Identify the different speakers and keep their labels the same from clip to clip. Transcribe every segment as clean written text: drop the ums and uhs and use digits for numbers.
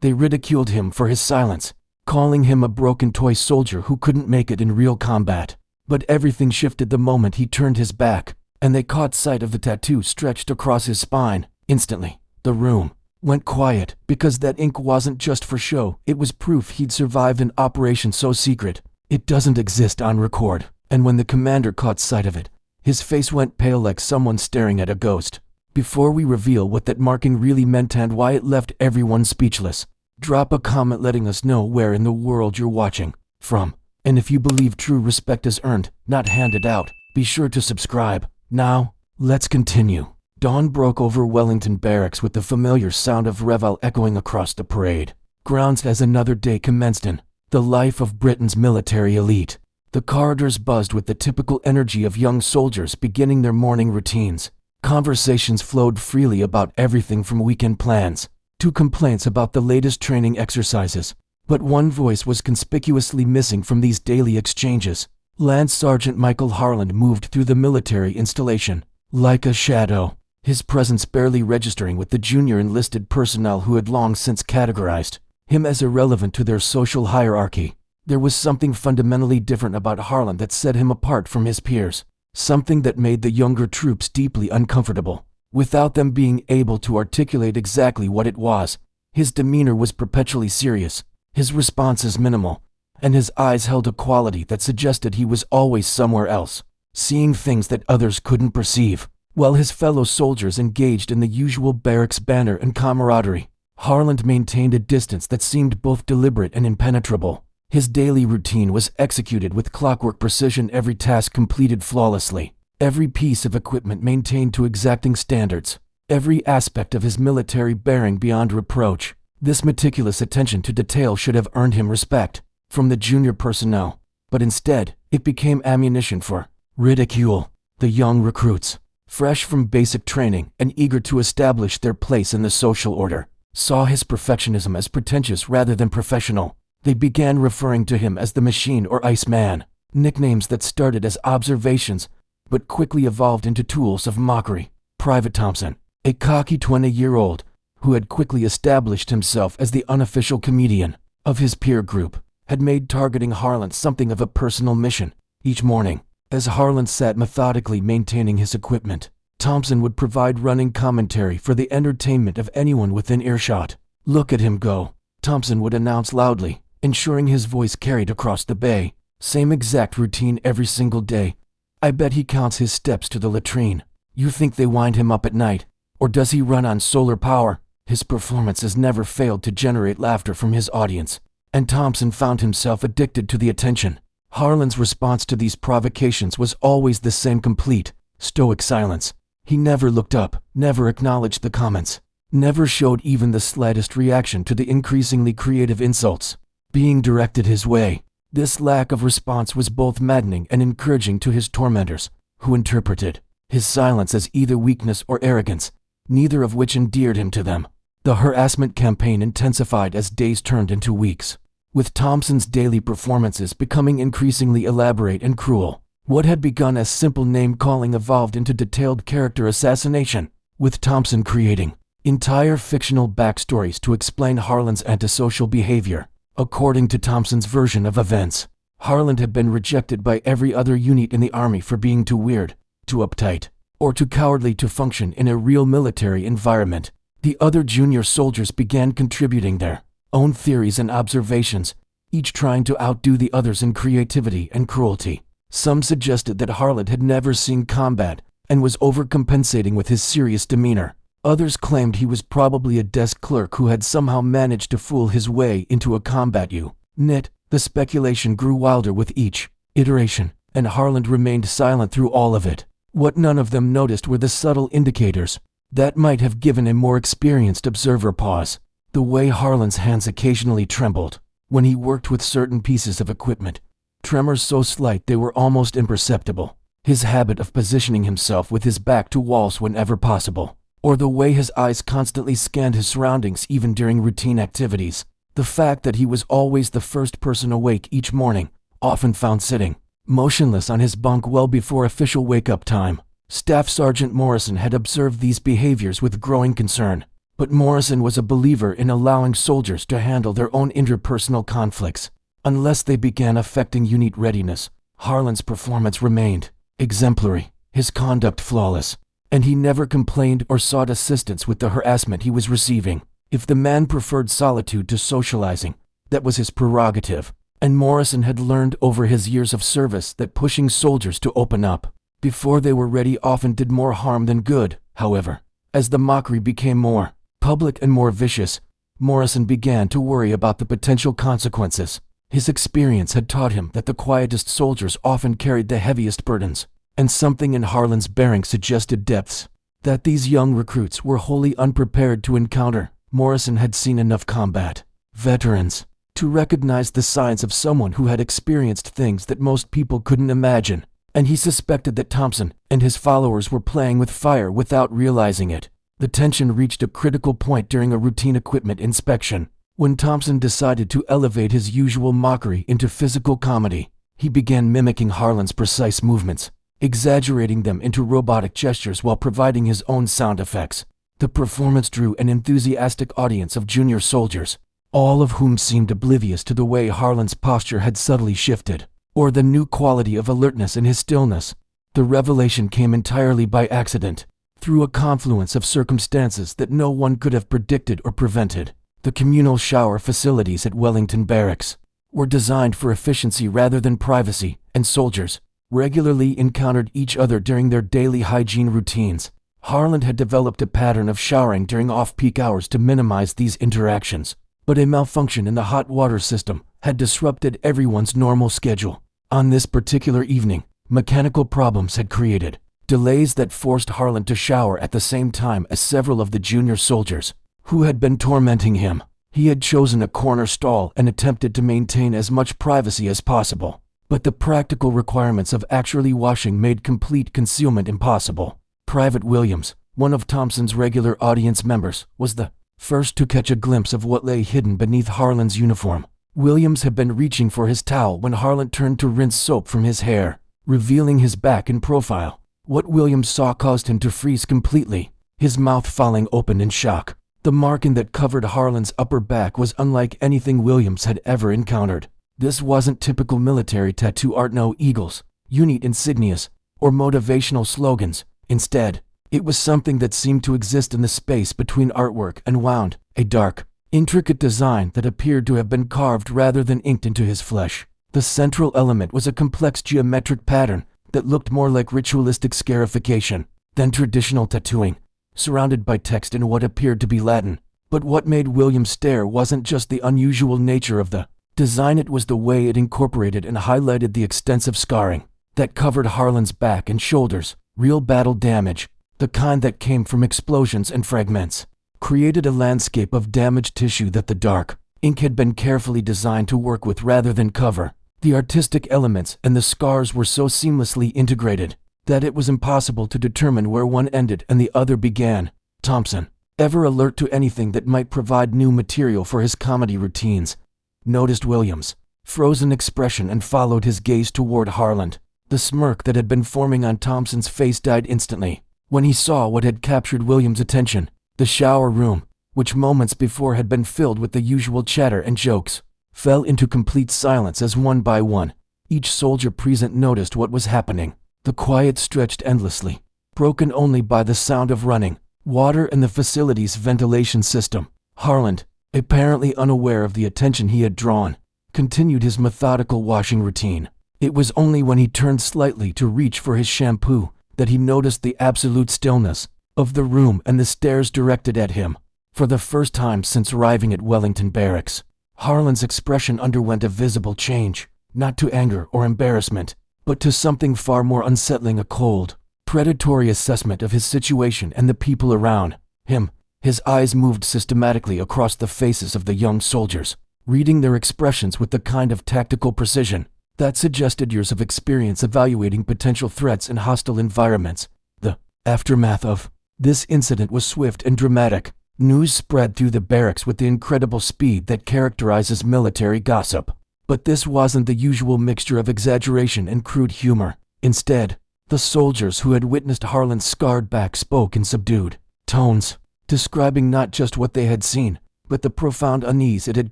Speaker 1: They ridiculed him for his silence, calling him a broken toy soldier who couldn't make it in real combat. But everything shifted the moment he turned his back, and they caught sight of the tattoo stretched across his spine. Instantly, the room went quiet, because that ink wasn't just for show, it was proof he'd survived an operation so secret it doesn't exist on record. And when the commander caught sight of it, his face went pale like someone staring at a ghost. Before we reveal what that marking really meant and why it left everyone speechless, drop a comment letting us know where in the world you're watching from. And if you believe true respect is earned, not handed out, be sure to subscribe. Now, let's continue. Dawn broke over Wellington Barracks with the familiar sound of revel echoing across the parade grounds as another day commenced in the life of Britain's military elite. The corridors buzzed with the typical energy of young soldiers beginning their morning routines. Conversations flowed freely about everything from weekend plans to complaints about the latest training exercises. But one voice was conspicuously missing from these daily exchanges. Lance Sergeant Michael Harland moved through the military installation like a shadow, his presence barely registering with the junior enlisted personnel who had long since categorized him as irrelevant to their social hierarchy. There was something fundamentally different about Harland that set him apart from his peers, something that made the younger troops deeply uncomfortable, without them being able to articulate exactly what it was. His demeanor was perpetually serious, his responses minimal, and his eyes held a quality that suggested he was always somewhere else, seeing things that others couldn't perceive. While his fellow soldiers engaged in the usual barracks banter and camaraderie, Harland maintained a distance that seemed both deliberate and impenetrable. His daily routine was executed with clockwork precision, every task completed flawlessly, every piece of equipment maintained to exacting standards, every aspect of his military bearing beyond reproach. This meticulous attention to detail should have earned him respect from the junior personnel, but instead, it became ammunition for ridicule. The young recruits, fresh from basic training and eager to establish their place in the social order, saw his perfectionism as pretentious rather than professional. They began referring to him as the Machine or Iceman, nicknames that started as observations but quickly evolved into tools of mockery. Private Thompson, a cocky 20-year-old who had quickly established himself as the unofficial comedian of his peer group, had made targeting Harland something of a personal mission. Each morning, as Harland sat methodically maintaining his equipment, Thompson would provide running commentary for the entertainment of anyone within earshot. "Look at him go," Thompson would announce loudly, ensuring his voice carried across the bay. "Same exact routine every single day. I bet he counts his steps to the latrine. You think they wind him up at night? Or does he run on solar power?" His performances never failed to generate laughter from his audience, and Thompson found himself addicted to the attention. Harland's response to these provocations was always the same: complete, stoic silence. He never looked up, never acknowledged the comments, never showed even the slightest reaction to the increasingly creative insults being directed his way. This lack of response was both maddening and encouraging to his tormentors, who interpreted his silence as either weakness or arrogance, neither of which endeared him to them. The harassment campaign intensified as days turned into weeks, with Thompson's daily performances becoming increasingly elaborate and cruel. What had begun as simple name-calling evolved into detailed character assassination, with Thompson creating entire fictional backstories to explain Harland's antisocial behavior. According to Thompson's version of events, Harland had been rejected by every other unit in the army for being too weird, too uptight, or too cowardly to function in a real military environment. The other junior soldiers began contributing their own theories and observations, each trying to outdo the others in creativity and cruelty. Some suggested that Harland had never seen combat and was overcompensating with his serious demeanor. Others claimed he was probably a desk clerk who had somehow managed to fool his way into a combat unit. The speculation grew wilder with each iteration, and Harland remained silent through all of it. What none of them noticed were the subtle indicators that might have given a more experienced observer pause. The way Harland's hands occasionally trembled when he worked with certain pieces of equipment, tremors so slight they were almost imperceptible. His habit of positioning himself with his back to walls whenever possible, or the way his eyes constantly scanned his surroundings even during routine activities. The fact that he was always the first person awake each morning, often found sitting motionless on his bunk well before official wake-up time. Staff Sergeant Morrison had observed these behaviors with growing concern, But Morrison was a believer in allowing soldiers to handle their own interpersonal conflicts. Unless they began affecting unit readiness, Harlan's performance remained exemplary, his conduct flawless, and he never complained or sought assistance with the harassment he was receiving. If the man preferred solitude to socializing, that was his prerogative, and Morrison had learned over his years of service that pushing soldiers to open up before they were ready often did more harm than good. However, as the mockery became more public and more vicious, Morrison began to worry about the potential consequences. His experience had taught him that the quietest soldiers often carried the heaviest burdens, and something in Harlan's bearing suggested depths that these young recruits were wholly unprepared to encounter. Morrison had seen enough combat veterans to recognize the signs of someone who had experienced things that most people couldn't imagine, and he suspected that Thompson and his followers were playing with fire without realizing it. The tension reached a critical point during a routine equipment inspection. When Thompson decided to elevate his usual mockery into physical comedy, he began mimicking Harlan's precise movements, exaggerating them into robotic gestures while providing his own sound effects. The performance drew an enthusiastic audience of junior soldiers, all of whom seemed oblivious to the way Harlan's posture had subtly shifted, or the new quality of alertness in his stillness. The revelation came entirely by accident, through a confluence of circumstances that no one could have predicted or prevented. The communal shower facilities at Wellington Barracks were designed for efficiency rather than privacy, and soldiers regularly encountered each other during their daily hygiene routines. Harlan had developed a pattern of showering during off-peak hours to minimize these interactions, but a malfunction in the hot water system had disrupted everyone's normal schedule. On this particular evening, mechanical problems had created delays that forced Harlan to shower at the same time as several of the junior soldiers who had been tormenting him. He had chosen a corner stall and attempted to maintain as much privacy as possible, but the practical requirements of actually washing made complete concealment impossible. Private Williams, one of Thompson's regular audience members, was the first to catch a glimpse of what lay hidden beneath Harlan's uniform. Williams had been reaching for his towel when Harlan turned to rinse soap from his hair, revealing his back and profile. What Williams saw caused him to freeze completely, his mouth falling open in shock. The marking that covered Harlan's upper back was unlike anything Williams had ever encountered. This wasn't typical military tattoo art, no eagles, unit insignias, or motivational slogans. Instead, it was something that seemed to exist in the space between artwork and wound, a dark, intricate design that appeared to have been carved rather than inked into his flesh. The central element was a complex geometric pattern that looked more like ritualistic scarification than traditional tattooing, surrounded by text in what appeared to be Latin. But what made William stare wasn't just the unusual nature of the design, it was the way it incorporated and highlighted the extensive scarring that covered Harlan's back and shoulders. Real battle damage, the kind that came from explosions and fragments, created a landscape of damaged tissue that the dark ink had been carefully designed to work with rather than cover. The artistic elements and the scars were so seamlessly integrated that it was impossible to determine where one ended and the other began. Thompson, ever alert to anything that might provide new material for his comedy routines, noticed Williams' frozen expression and followed his gaze toward Harlan. The smirk that had been forming on Thompson's face died instantly when he saw what had captured Williams' attention. The shower room, which moments before had been filled with the usual chatter and jokes, fell into complete silence as one by one each soldier present noticed what was happening. The quiet stretched endlessly, broken only by the sound of running water and the facility's ventilation system. Harlan, apparently unaware of the attention he had drawn, continued his methodical washing routine. It was only when he turned slightly to reach for his shampoo that he noticed the absolute stillness of the room and the stares directed at him. For the first time since arriving at Wellington Barracks, Harlan's expression underwent a visible change, not to anger or embarrassment, but to something far more unsettling, a cold, predatory assessment of his situation and the people around him. His eyes moved systematically across the faces of the young soldiers, reading their expressions with the kind of tactical precision that suggested years of experience evaluating potential threats in hostile environments. The aftermath of this incident was swift and dramatic. News spread through the barracks with the incredible speed that characterizes military gossip. But this wasn't the usual mixture of exaggeration and crude humor. Instead, the soldiers who had witnessed Harlan's scarred back spoke in subdued tones, describing not just what they had seen, but the profound unease it had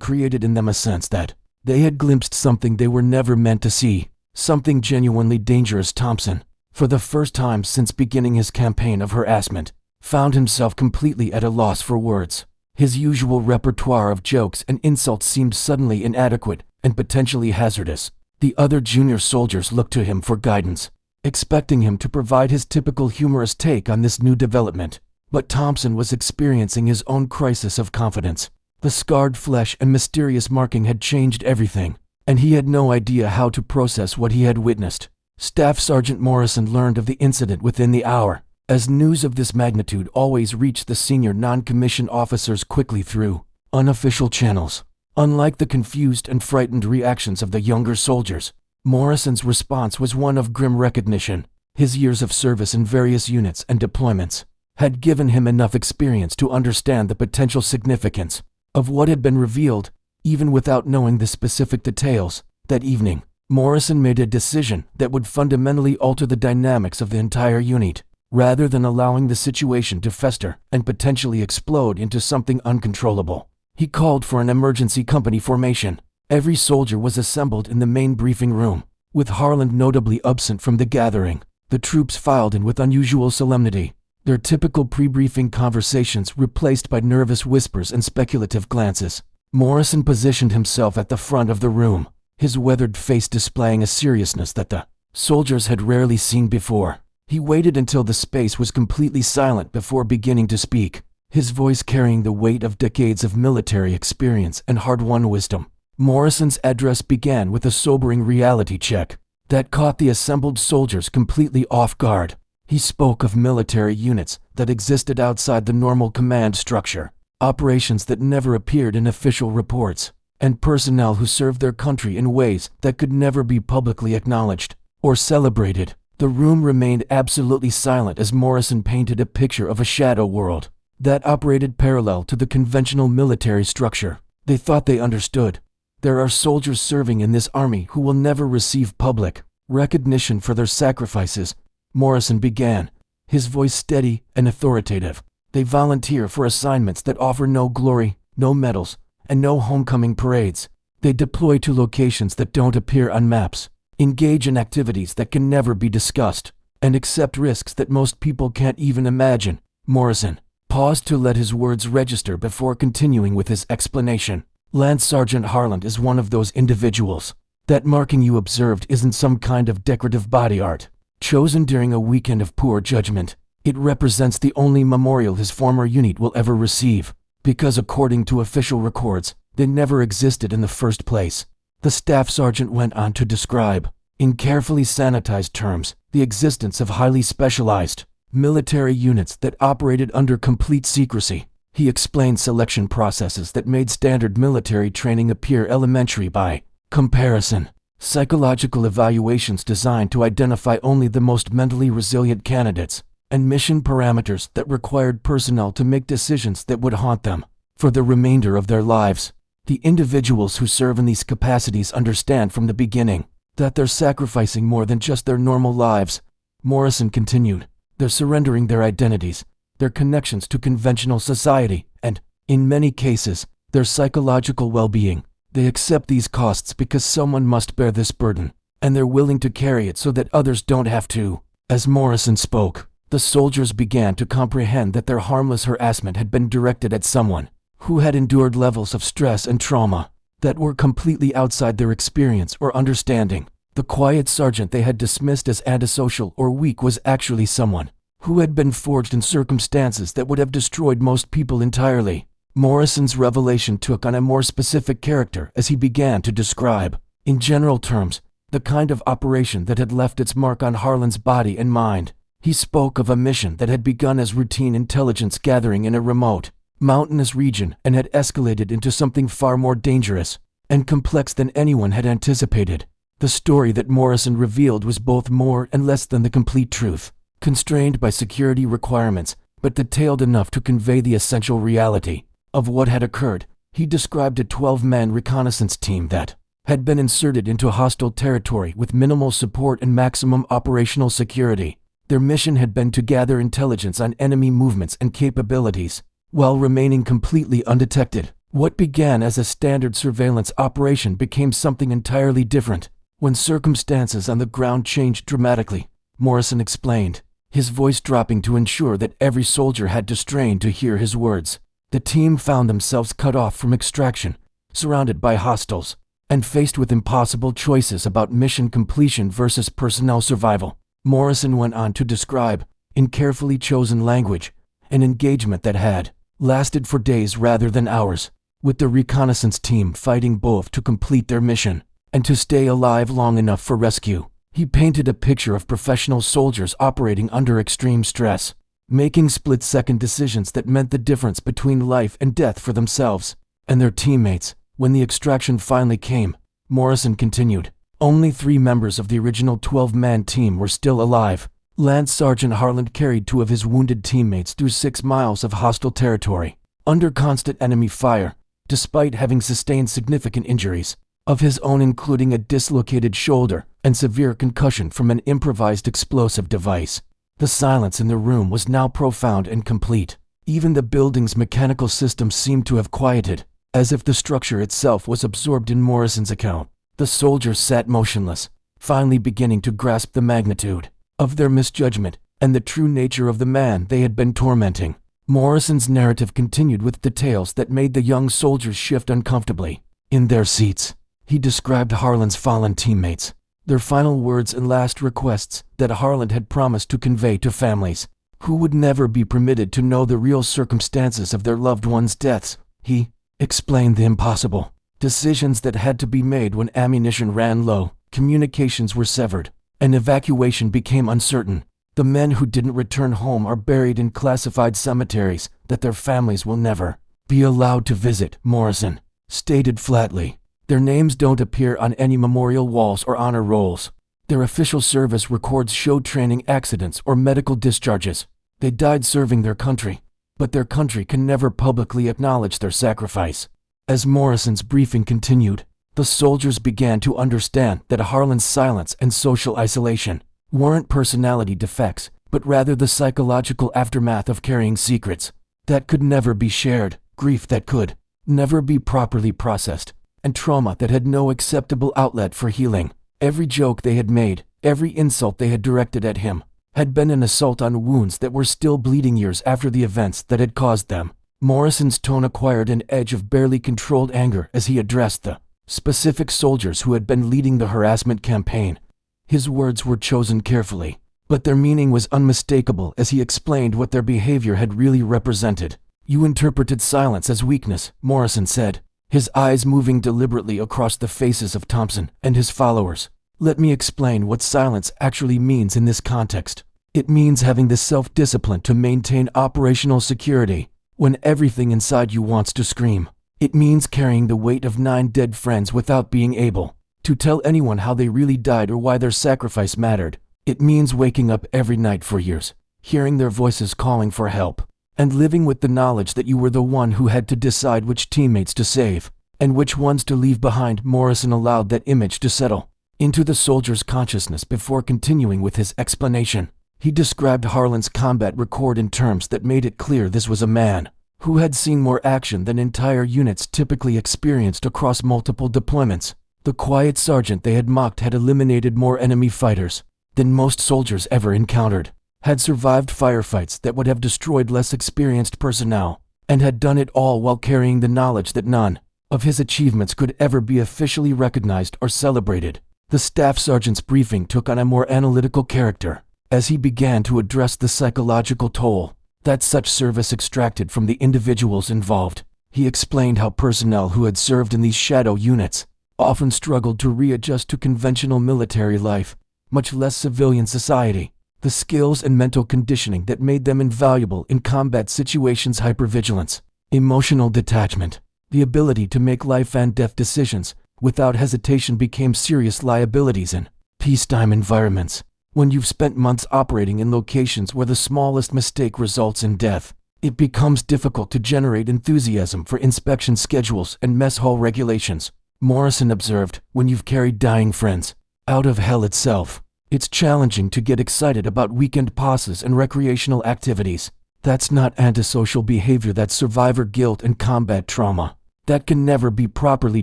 Speaker 1: created in them, a sense that they had glimpsed something they were never meant to see, something genuinely dangerous. Thompson, for the first time since beginning his campaign of harassment, found himself completely at a loss for words. His usual repertoire of jokes and insults seemed suddenly inadequate and potentially hazardous. The other junior soldiers looked to him for guidance, expecting him to provide his typical humorous take on this new development. But Thompson was experiencing his own crisis of confidence. The scarred flesh and mysterious marking had changed everything, and he had no idea how to process what he had witnessed. Staff Sergeant Morrison learned of the incident within the hour, as news of this magnitude always reached the senior non-commissioned officers quickly through unofficial channels. Unlike the confused and frightened reactions of the younger soldiers, Morrison's response was one of grim recognition. His years of service in various units and deployments had given him enough experience to understand the potential significance of what had been revealed, even without knowing the specific details. That evening, Morrison made a decision that would fundamentally alter the dynamics of the entire unit. Rather than allowing the situation to fester and potentially explode into something uncontrollable, he called for an emergency company formation. Every soldier was assembled in the main briefing room, with Harland notably absent from the gathering. The troops filed in with unusual solemnity, their typical pre-briefing conversations replaced by nervous whispers and speculative glances. Morrison positioned himself at the front of the room, his weathered face displaying a seriousness that the soldiers had rarely seen before. He waited until the space was completely silent before beginning to speak, his voice carrying the weight of decades of military experience and hard-won wisdom. Morrison's address began with a sobering reality check that caught the assembled soldiers completely off guard. He spoke of military units that existed outside the normal command structure, operations that never appeared in official reports, and personnel who served their country in ways that could never be publicly acknowledged or celebrated. The room remained absolutely silent as Morrison painted a picture of a shadow world that operated parallel to the conventional military structure. They thought they understood. There are soldiers serving in this army who will never receive public recognition for their sacrifices, Morrison began, his voice steady and authoritative. They volunteer for assignments that offer no glory, no medals, and no homecoming parades. They deploy to locations that don't appear on maps, engage in activities that can never be discussed, and accept risks that most people can't even imagine. Morrison paused to let his words register before continuing with his explanation. Lance Sergeant Harland is one of those individuals. That marking you observed isn't some kind of decorative body art, chosen during a weekend of poor judgment. It represents the only memorial his former unit will ever receive, because according to official records, they never existed in the first place. The staff sergeant went on to describe, in carefully sanitized terms, the existence of highly specialized military units that operated under complete secrecy. He explained selection processes that made standard military training appear elementary by comparison, psychological evaluations designed to identify only the most mentally resilient candidates, and mission parameters that required personnel to make decisions that would haunt them for the remainder of their lives. The individuals who serve in these capacities understand from the beginning that they're sacrificing more than just their normal lives. Morrison continued, they're surrendering their identities, their connections to conventional society, and, in many cases, their psychological well-being. They accept these costs because someone must bear this burden, and they're willing to carry it so that others don't have to. As Morrison spoke, the soldiers began to comprehend that their harmless harassment had been directed at someone who had endured levels of stress and trauma that were completely outside their experience or understanding. The quiet sergeant they had dismissed as antisocial or weak was actually someone who had been forged in circumstances that would have destroyed most people entirely. Morrison's revelation took on a more specific character as he began to describe, in general terms, the kind of operation that had left its mark on Harland's body and mind. He spoke of a mission that had begun as routine intelligence gathering in a remote, mountainous region and had escalated into something far more dangerous and complex than anyone had anticipated. The story that Morrison revealed was both more and less than the complete truth, constrained by security requirements, but detailed enough to convey the essential reality of what had occurred. He described a 12-man reconnaissance team that had been inserted into hostile territory with minimal support and maximum operational security. Their mission had been to gather intelligence on enemy movements and capabilities, while remaining completely undetected. What began as a standard surveillance operation became something entirely different when circumstances on the ground changed dramatically, Morrison explained, his voice dropping to ensure that every soldier had to strain to hear his words. The team found themselves cut off from extraction, surrounded by hostiles, and faced with impossible choices about mission completion versus personnel survival. Morrison went on to describe, in carefully chosen language, an engagement that had lasted for days rather than hours, with the reconnaissance team fighting both to complete their mission and to stay alive long enough for rescue. He painted a picture of professional soldiers operating under extreme stress, making split-second decisions that meant the difference between life and death for themselves and their teammates. When the extraction finally came, Morrison continued, only 3 members of the original 12-man team were still alive. Lance Sergeant Harland carried 2 of his wounded teammates through 6 miles of hostile territory, under constant enemy fire, despite having sustained significant injuries of his own, including a dislocated shoulder and severe concussion from an improvised explosive device. The silence in the room was now profound and complete. Even the building's mechanical systems seemed to have quieted, as if the structure itself was absorbed in Morrison's account. The soldiers sat motionless, finally beginning to grasp the magnitude of their misjudgment and the true nature of the man they had been tormenting. Morrison's narrative continued with details that made the young soldiers shift uncomfortably in their seats. He described Harland's fallen teammates, their final words and last requests that Harland had promised to convey to families who would never be permitted to know the real circumstances of their loved ones' deaths. He explained the impossible decisions that had to be made when ammunition ran low, communications were severed, and evacuation became uncertain. The men who didn't return home are buried in classified cemeteries that their families will never be allowed to visit, Morrison stated flatly. Their names don't appear on any memorial walls or honor rolls. Their official service records show training accidents or medical discharges. They died serving their country, but their country can never publicly acknowledge their sacrifice. As Morrison's briefing continued, the soldiers began to understand that Harland's silence and social isolation weren't personality defects, but rather the psychological aftermath of carrying secrets that could never be shared, grief that could never be properly processed, and trauma that had no acceptable outlet for healing. Every joke they had made, every insult they had directed at him, had been an assault on wounds that were still bleeding years after the events that had caused them. Morrison's tone acquired an edge of barely controlled anger as he addressed the specific soldiers who had been leading the harassment campaign. His words were chosen carefully, but their meaning was unmistakable as he explained what their behavior had really represented. You interpreted silence as weakness, Morrison said, his eyes moving deliberately across the faces of Thompson and his followers. Let me explain what silence actually means in this context. It means having the self-discipline to maintain operational security when everything inside you wants to scream. It means carrying the weight of 9 dead friends without being able to tell anyone how they really died or why their sacrifice mattered. It means waking up every night for years, hearing their voices calling for help, and living with the knowledge that you were the one who had to decide which teammates to save and which ones to leave behind. Morrison allowed that image to settle into the soldier's consciousness before continuing with his explanation. He described Harland's combat record in terms that made it clear this was a man who had seen more action than entire units typically experienced across multiple deployments. The quiet sergeant they had mocked had eliminated more enemy fighters than most soldiers ever encountered, had survived firefights that would have destroyed less experienced personnel, and had done it all while carrying the knowledge that none of his achievements could ever be officially recognized or celebrated. The staff sergeant's briefing took on a more analytical character as he began to address the psychological toll that such service extracted from the individuals involved. He explained how personnel who had served in these shadow units often struggled to readjust to conventional military life, much less civilian society. The skills and mental conditioning that made them invaluable in combat situations: hypervigilance, emotional detachment, the ability to make life and death decisions without hesitation became serious liabilities in peacetime environments. When you've spent months operating in locations where the smallest mistake results in death, it becomes difficult to generate enthusiasm for inspection schedules and mess hall regulations. Morrison observed, when you've carried dying friends out of hell itself, it's challenging to get excited about weekend passes and recreational activities. That's not antisocial behavior, that's survivor guilt and combat trauma. That can never be properly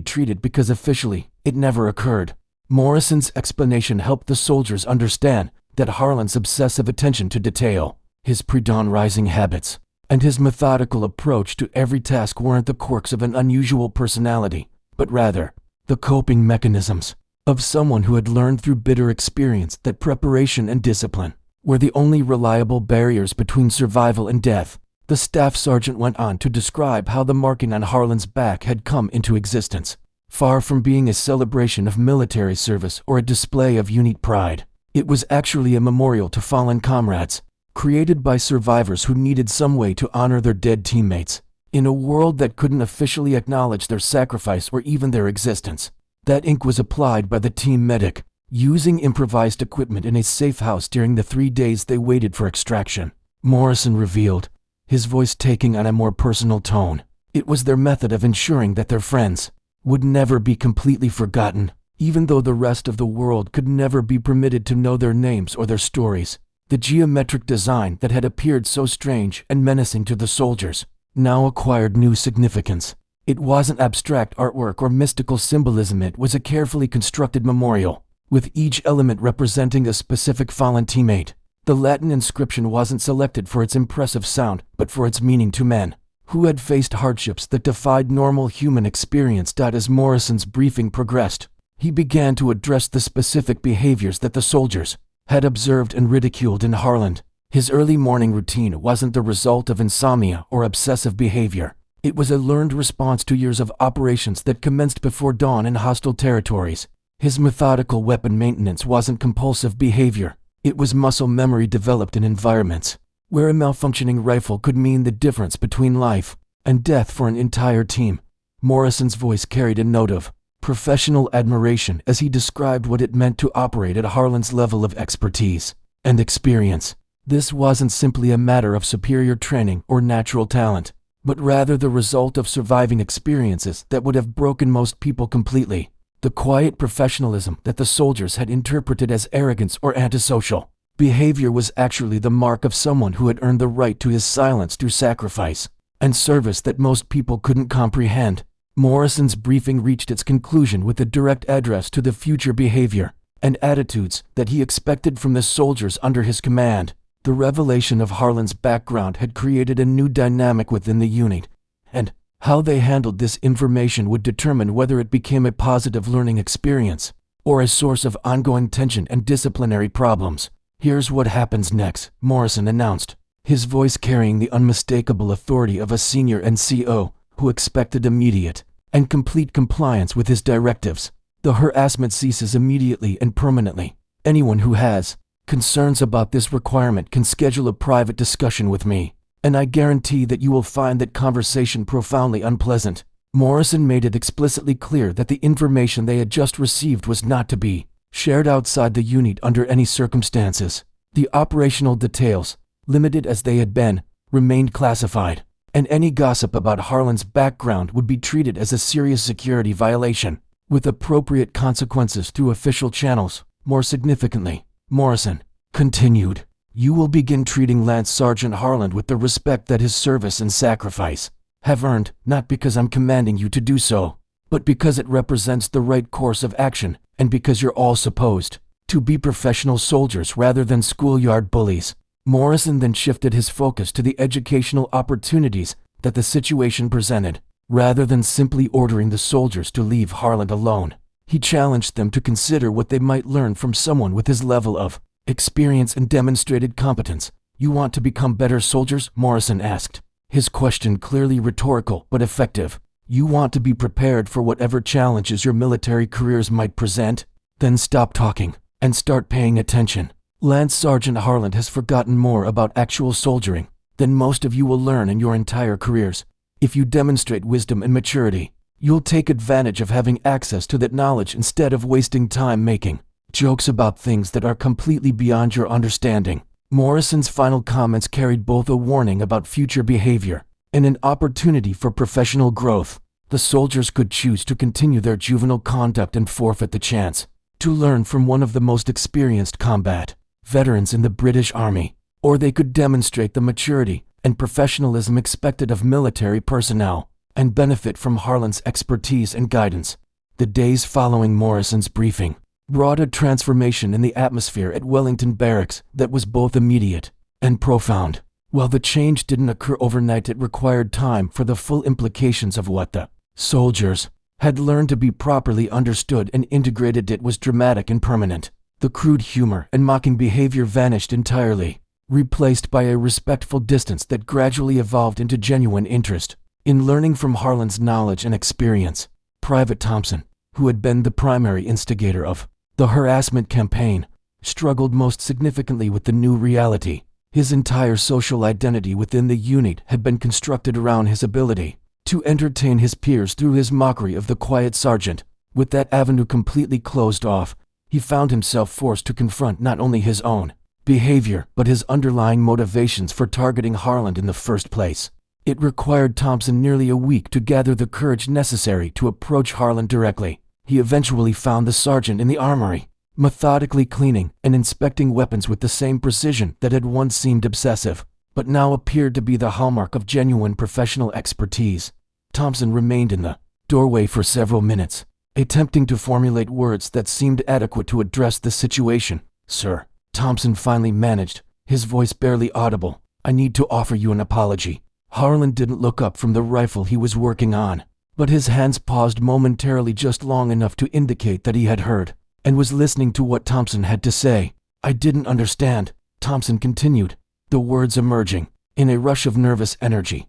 Speaker 1: treated because officially, it never occurred. Morrison's explanation helped the soldiers understand that Harlan's obsessive attention to detail, his pre-dawn rising habits, and his methodical approach to every task weren't the quirks of an unusual personality, but rather, the coping mechanisms of someone who had learned through bitter experience that preparation and discipline were the only reliable barriers between survival and death. The staff sergeant went on to describe how the marking on Harlan's back had come into existence. Far from being a celebration of military service or a display of unit pride, it was actually a memorial to fallen comrades, created by survivors who needed some way to honor their dead teammates. In a world that couldn't officially acknowledge their sacrifice or even their existence, that ink was applied by the team medic, using improvised equipment in a safe house during the 3 days they waited for extraction. Morrison revealed, his voice taking on a more personal tone. It was their method of ensuring that their friends would never be completely forgotten, even though the rest of the world could never be permitted to know their names or their stories. The geometric design that had appeared so strange and menacing to the soldiers now acquired new significance. It wasn't abstract artwork or mystical symbolism, it was a carefully constructed memorial, with each element representing a specific fallen teammate. The Latin inscription wasn't selected for its impressive sound, but for its meaning to men who had faced hardships that defied normal human experience. As Morrison's briefing progressed, he began to address the specific behaviors that the soldiers had observed and ridiculed in Harlan. His early morning routine wasn't the result of insomnia or obsessive behavior. It was a learned response to years of operations that commenced before dawn in hostile territories. His methodical weapon maintenance wasn't compulsive behavior. It was muscle memory developed in environments where a malfunctioning rifle could mean the difference between life and death for an entire team. Morrison's voice carried a note of professional admiration as he described what it meant to operate at Harlan's level of expertise and experience. This wasn't simply a matter of superior training or natural talent, but rather the result of surviving experiences that would have broken most people completely. The quiet professionalism that the soldiers had interpreted as arrogance or antisocial behavior was actually the mark of someone who had earned the right to his silence through sacrifice and service that most people couldn't comprehend. Morrison's briefing reached its conclusion with a direct address to the future behavior and attitudes that he expected from the soldiers under his command. The revelation of Harlan's background had created a new dynamic within the unit, and how they handled this information would determine whether it became a positive learning experience or a source of ongoing tension and disciplinary problems. "Here's what happens next," Morrison announced, his voice carrying the unmistakable authority of a senior NCO who expected immediate and complete compliance with his directives. "The harassment ceases immediately and permanently. Anyone who has concerns about this requirement can schedule a private discussion with me, and I guarantee that you will find that conversation profoundly unpleasant." Morrison made it explicitly clear that the information they had just received was not to be shared outside the unit under any circumstances. The operational details, limited as they had been, remained classified, and any gossip about Harlan's background would be treated as a serious security violation, with appropriate consequences through official channels. More significantly, Morrison continued, "You will begin treating Lance Sergeant Harlan with the respect that his service and sacrifice have earned, not because I'm commanding you to do so, but because it represents the right course of action, and because you're all supposed to be professional soldiers rather than schoolyard bullies." Morrison then shifted his focus to the educational opportunities that the situation presented. Rather than simply ordering the soldiers to leave Harlan alone, he challenged them to consider what they might learn from someone with his level of experience and demonstrated competence. "You want to become better soldiers?" Morrison asked, his question clearly rhetorical but effective. "You want to be prepared for whatever challenges your military careers might present? Then stop talking and start paying attention. Lance Sergeant Harlan has forgotten more about actual soldiering than most of you will learn in your entire careers. If you demonstrate wisdom and maturity, you'll take advantage of having access to that knowledge instead of wasting time making jokes about things that are completely beyond your understanding." Morrison's final comments carried both a warning about future behavior and an opportunity for professional growth. The soldiers could choose to continue their juvenile conduct and forfeit the chance to learn from one of the most experienced combat veterans in the British Army, or they could demonstrate the maturity and professionalism expected of military personnel, and benefit from Harlan's expertise and guidance. The days following Morrison's briefing brought a transformation in the atmosphere at Wellington Barracks that was both immediate and profound. While the change didn't occur overnight, it required time for the full implications of what the soldiers had learned to be properly understood and integrated. It was dramatic and permanent. The crude humor and mocking behavior vanished entirely, replaced by a respectful distance that gradually evolved into genuine interest in learning from Harlan's knowledge and experience. Private Thompson, who had been the primary instigator of the harassment campaign, struggled most significantly with the new reality. His entire social identity within the unit had been constructed around his ability to entertain his peers through his mockery of the quiet sergeant. With that avenue completely closed off, he found himself forced to confront not only his own behavior but his underlying motivations for targeting Harlan in the first place. It required Thompson nearly a week to gather the courage necessary to approach Harlan directly. He eventually found the sergeant in the armory, methodically cleaning and inspecting weapons with the same precision that had once seemed obsessive, but now appeared to be the hallmark of genuine professional expertise. Thompson remained in the doorway for several minutes, attempting to formulate words that seemed adequate to address the situation. "Sir," Thompson finally managed, his voice barely audible, "I need to offer you an apology." Harlan didn't look up from the rifle he was working on, but his hands paused momentarily, just long enough to indicate that he had heard and was listening to what Thompson had to say. "I didn't understand," Thompson continued, the words emerging in a rush of nervous energy.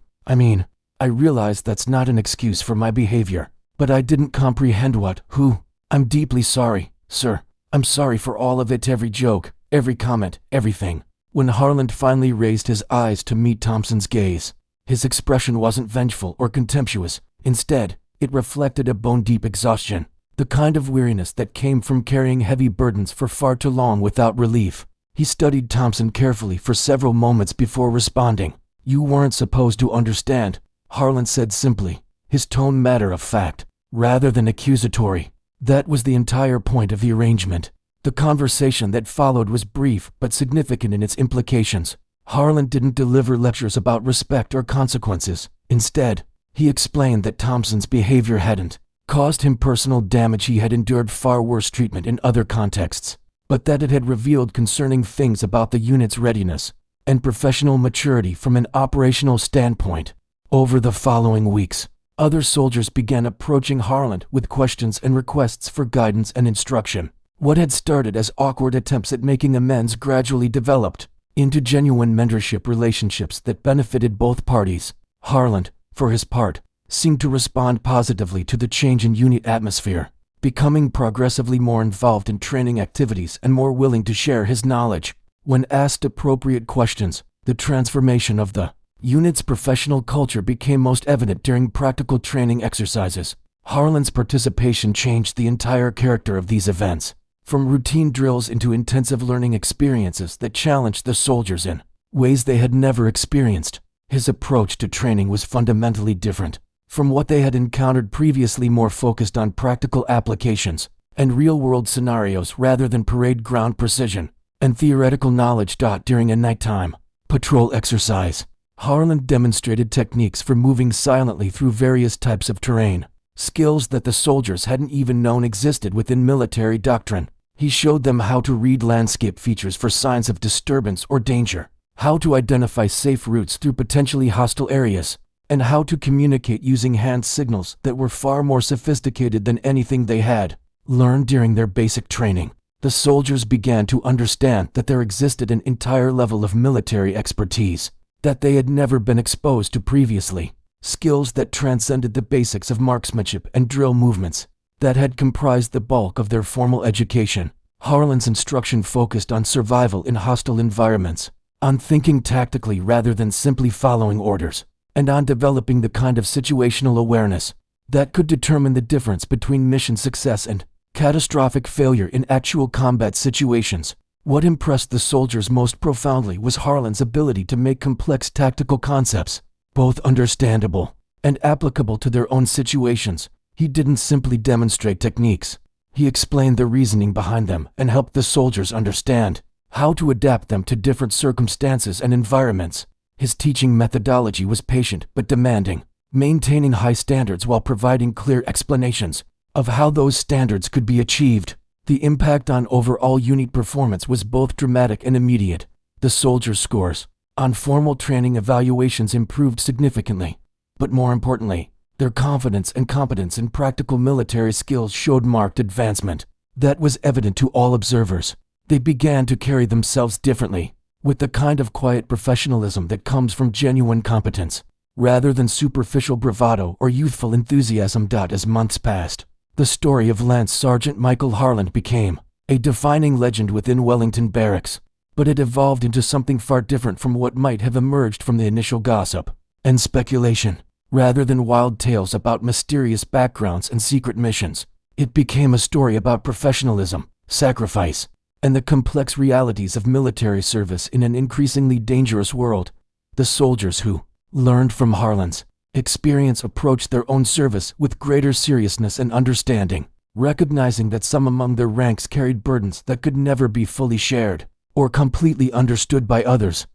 Speaker 1: I realize that's not an excuse for my behavior, but I didn't comprehend who. I'm deeply sorry, sir. I'm sorry for all of it, every joke, every comment, everything." When Harlan finally raised his eyes to meet Thompson's gaze, his expression wasn't vengeful or contemptuous. Instead, it reflected a bone-deep exhaustion, the kind of weariness that came from carrying heavy burdens for far too long without relief. He studied Thompson carefully for several moments before responding. "You weren't supposed to understand," Harlan said simply, his tone matter of fact, rather than accusatory. That was the entire point of the arrangement. The conversation that followed was brief but significant in its implications. Harlan didn't deliver lectures about respect or consequences. Instead, he explained that Thompson's behavior hadn't caused him personal damage. He had endured far worse treatment in other contexts, but that it had revealed concerning things about the unit's readiness and professional maturity from an operational standpoint. Over the following weeks, other soldiers began approaching Harlan with questions and requests for guidance and instruction. What had started as awkward attempts at making amends gradually developed into genuine mentorship relationships that benefited both parties. Harlan, for his part, seemed to respond positively to the change in unit atmosphere, becoming progressively more involved in training activities and more willing to share his knowledge. When asked appropriate questions, the transformation of the unit's professional culture became most evident during practical training exercises. Harlan's participation changed the entire character of these events, from routine drills into intensive learning experiences that challenged the soldiers in ways they had never experienced. His approach to training was fundamentally different from what they had encountered previously, more focused on practical applications and real-world scenarios rather than parade ground precision and theoretical knowledge. During a nighttime patrol exercise, Harlan demonstrated techniques for moving silently through various types of terrain, skills that the soldiers hadn't even known existed within military doctrine. He showed them how to read landscape features for signs of disturbance or danger, how to identify safe routes through potentially hostile areas, and how to communicate using hand signals that were far more sophisticated than anything they had learned during their basic training. The soldiers began to understand that there existed an entire level of military expertise that they had never been exposed to previously, skills that transcended the basics of marksmanship and drill movements that had comprised the bulk of their formal education. Harlan's instruction focused on survival in hostile environments, on thinking tactically rather than simply following orders, and on developing the kind of situational awareness that could determine the difference between mission success and catastrophic failure in actual combat situations. What impressed the soldiers most profoundly was Harlan's ability to make complex tactical concepts both understandable and applicable to their own situations. He didn't simply demonstrate techniques. He explained the reasoning behind them and helped the soldiers understand how to adapt them to different circumstances and environments. His teaching methodology was patient but demanding, maintaining high standards while providing clear explanations of how those standards could be achieved. The impact on overall unit performance was both dramatic and immediate. The soldiers' scores on formal training evaluations improved significantly, but more importantly, their confidence and competence in practical military skills showed marked advancement. That was evident to all observers. They began to carry themselves differently, with the kind of quiet professionalism that comes from genuine competence, rather than superficial bravado or youthful enthusiasm. As months passed, the story of Lance Sergeant Michael Harland became a defining legend within Wellington Barracks, but it evolved into something far different from what might have emerged from the initial gossip and speculation. Rather than wild tales about mysterious backgrounds and secret missions, it became a story about professionalism, sacrifice, and the complex realities of military service in an increasingly dangerous world. The soldiers who learned from Harland's experience approached their own service with greater seriousness and understanding, recognizing that some among their ranks carried burdens that could never be fully shared or completely understood by others.